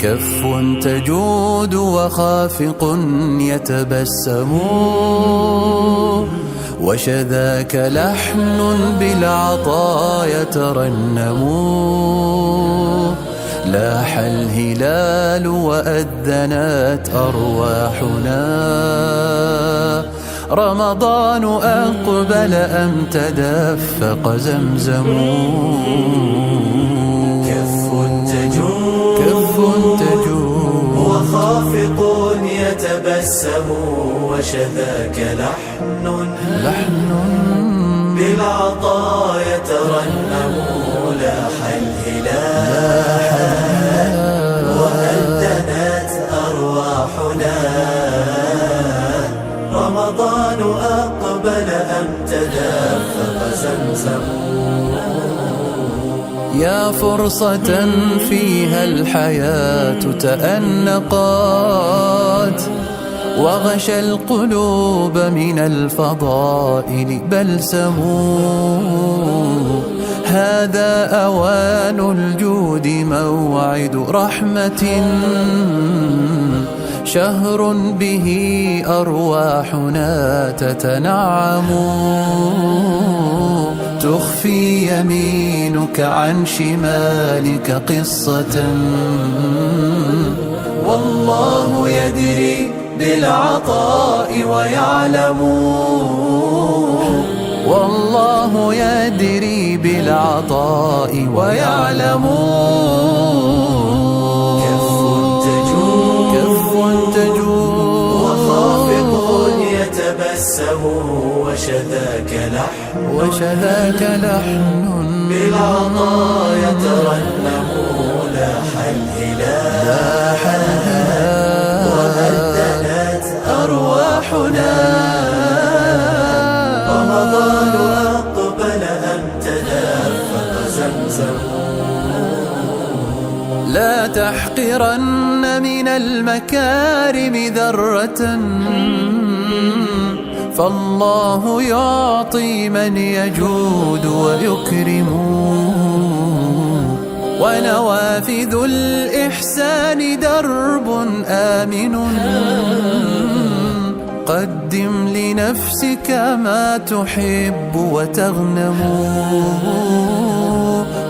كف تجود وخافق يتبسم، وشذاك لحن بالعطا يترنم. لاح الهلال وأذنت أرواحنا، رمضان أقبل أم تدفق زمزم. كف تجود وخافق يتبسم، وشذاك لحن بالعطا يترنم. لاح الهلال وأذنت أرواحنا، رمضان أقبل أم تدفق زمزم. يا فرصة فيها الحياة تأنقت، وغشى القلوب من الفضائل بلسم. هذا أوان الجود موعد رحمة، شهر به أرواحنا تتنعم. تخفي يمينك عن شمالك قصة، والله يدري بالعطاء ويعلم. والله يدري بالعطاء ويعلم. كف تجود وخافق يتبسم، وشذاك لحن بالعطا يترنم. لاح الهلال وأذنت أرواحنا، رمضان أقبل أم تدفق زمزم. لا تحقرن من المكارم ذرة، فالله يعطي من يجود ويكرم. ونوافذ الإحسان درب آمن، قدم لنفسك ما تحب وتغنم.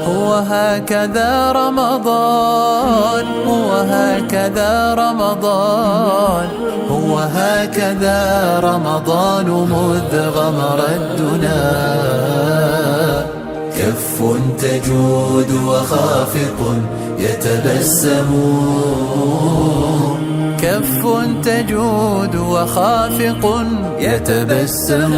هو هكذا رمضان، هو هكذا رمضان، هو هكذا رمضان مذ غمر الدنا. كف تجود وخافق يتبسم، كف تجود وخافق يتبسم.